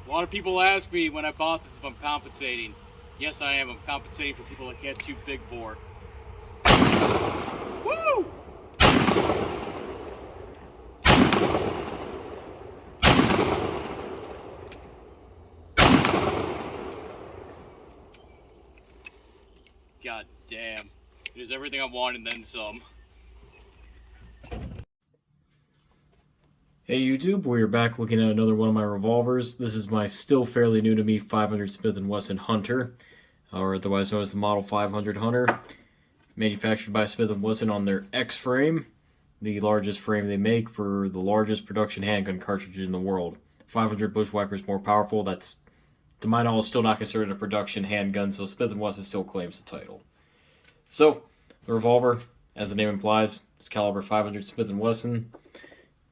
A lot of people ask me when I bought this if I'm compensating. Yes, I am. I'm compensating for people that can't shoot big bore. Woo! God damn. It is everything I want and then some. Hey YouTube, we're back looking at another one of my revolvers. This is my still fairly new to me 500 Smith & Wesson Hunter, or otherwise known as the Model 500 Hunter, manufactured by Smith & Wesson on their X frame, the largest frame they make for the largest production handgun cartridge in the world. 500 Bushwhacker is more powerful. That's, to my knowledge, still not considered a production handgun, so Smith & Wesson still claims the title. So, the revolver, as the name implies, is caliber 500 Smith & Wesson.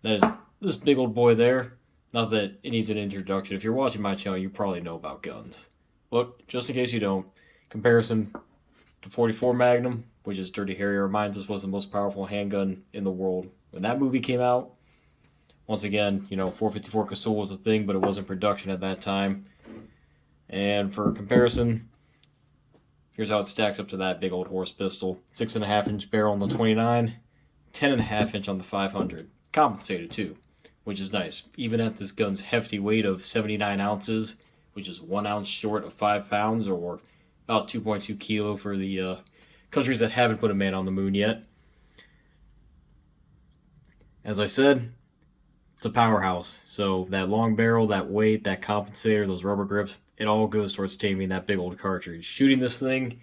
That is this big old boy there. Not that it needs an introduction. If you're watching my channel, you probably know about guns. But just in case you don't, comparison to 44 Magnum, which is Dirty Harry reminds us was the most powerful handgun in the world when that movie came out. Once again, 454 Casull was a thing, but it wasn't production at that time. And for comparison, here's how it stacks up to that big old horse pistol. 6.5-inch barrel on the 29, 10.5-inch on the 500. Compensated too, which is nice. Even at this gun's hefty weight of 79 ounces, which is 1 ounce short of 5 pounds, or about 2.2 kilo for the countries that haven't put a man on the moon yet. As I said, it's a powerhouse. So that long barrel, that weight, that compensator, those rubber grips, it all goes towards taming that big old cartridge. Shooting this thing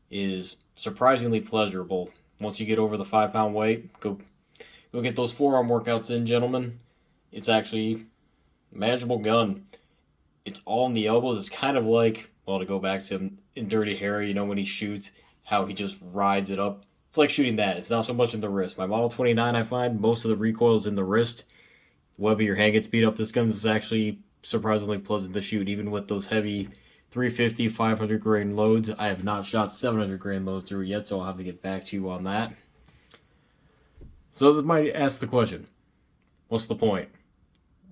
is surprisingly pleasurable. Once you get over the 5-pound weight, go get those forearm workouts in, gentlemen. It's actually a manageable gun. It's all in the elbows. It's kind of like, well, to go back to him in Dirty Harry, when he shoots, how he just rides it up. It's like shooting that. It's not so much in the wrist. My Model 29, I find most of the recoil is in the wrist. Whether your hand gets beat up, this gun is actually surprisingly pleasant to shoot, even with those heavy 350, 500 grain loads. I have not shot 700 grain loads through it yet, so I'll have to get back to you on that. So this might ask the question, what's the point?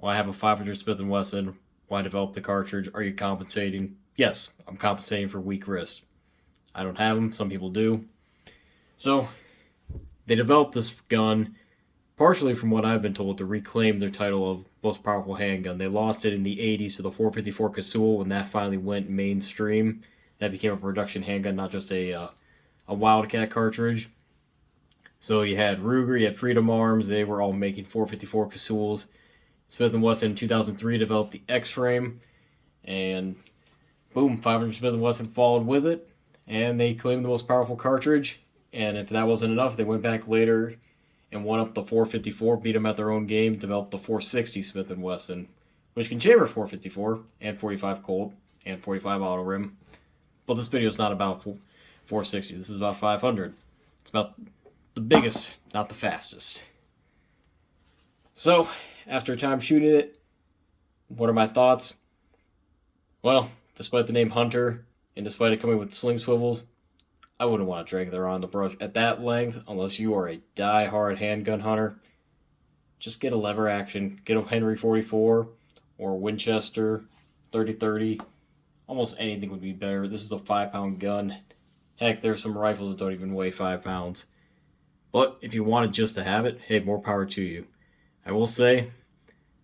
Well, I have a 500 Smith & Wesson. Why develop the cartridge? Are you compensating? Yes, I'm compensating for weak wrist. I don't have them. Some people do. So they developed this gun partially, from what I've been told, to reclaim their title of most powerful handgun. They lost it in the 80s to the 454 Casull when that finally went mainstream. That became a production handgun, not just a Wildcat cartridge. So you had Ruger, you had Freedom Arms, they were all making 454 Casulls. Smith & Wesson in 2003 developed the X-Frame, and boom, 500 Smith & Wesson followed with it, and they claimed the most powerful cartridge. And if that wasn't enough, they went back later and won up the 454, beat them at their own game, developed the 460 Smith & Wesson, which can chamber 454 and 45 Colt and 45 auto rim. But this video is not about 460. This is about 500. It's about the biggest, not the fastest. So, after a time shooting it, what are my thoughts? Well, despite the name Hunter, and despite it coming with sling swivels, I wouldn't want to drag their on the brush at that length unless you are a die-hard handgun hunter. Just get a lever action. Get a Henry 44 or Winchester 30-30. Almost anything would be better. This is a 5-pound gun. Heck, there's some rifles that don't even weigh 5 pounds. But if you wanted just to have it, hey, more power to you. I will say,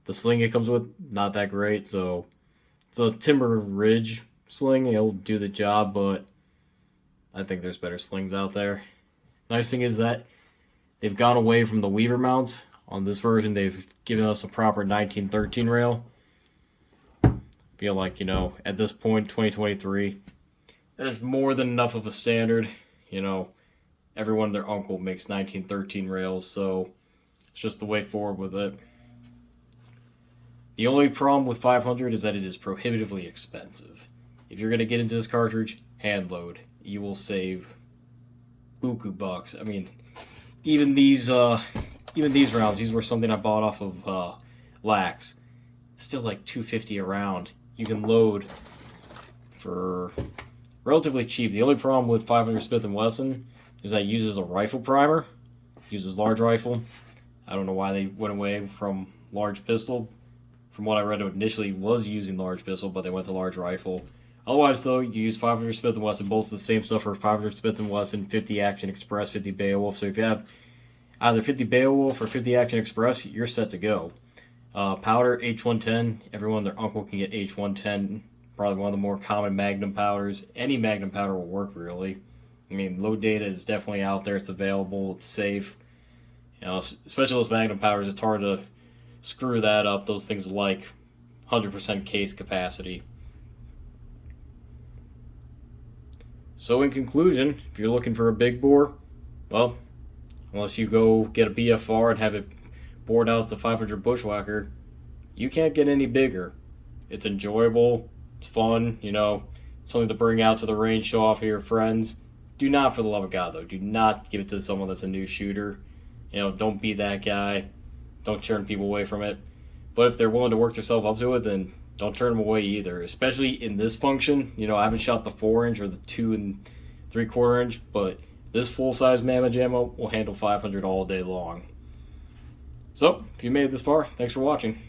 the sling it comes with, not that great. So it's a Timber Ridge sling. It'll do the job, but I think there's better slings out there. Nice thing is that they've gone away from the Weaver mounts. On this version, they've given us a proper 1913 rail. Feel like, at this point, 2023, that is more than enough of a standard. Everyone and their uncle makes 1913 rails, so it's just the way forward with it. The only problem with 500 is that it is prohibitively expensive. If you're going to get into this cartridge, hand load. You will save buku bucks. I mean, even these rounds, these were something I bought off of Lax. Still like $250 a round. You can load for relatively cheap. The only problem with 500 Smith & Wesson is that it uses a rifle primer. It uses large rifle. I don't know why they went away from large pistol from what I read, initially was using large pistol, but they went to large rifle. Otherwise, though, you use 500 Smith & Wesson bolts, the same stuff for 500 Smith & Wesson, 50 Action Express, 50 Beowulf. So if you have either 50 Beowulf or 50 Action Express, you're set to go. Powder, H110. Everyone, their uncle can get H110. Probably one of the more common Magnum powders. Any Magnum powder will work, really. I mean, low data is definitely out there. It's available. It's safe. Especially those Magnum powders, it's hard to screw that up. Those things like 100% case capacity. So in conclusion, if you're looking for a big bore, well, unless you go get a BFR and have it bored out to 500 bushwhacker, you can't get any bigger. It's enjoyable. It's fun. Something to bring out to the range, show off to your friends. Do not, for the love of God, though, do not give it to someone that's a new shooter. Don't be that guy. Don't turn people away from it. But if they're willing to work themselves up to it, then don't turn them away either. Especially in this function. I haven't shot the 4-inch or the 2 3/4 inch, but this full-size Mammoth ammo will handle 500 all day long. So, if you made it this far, thanks for watching.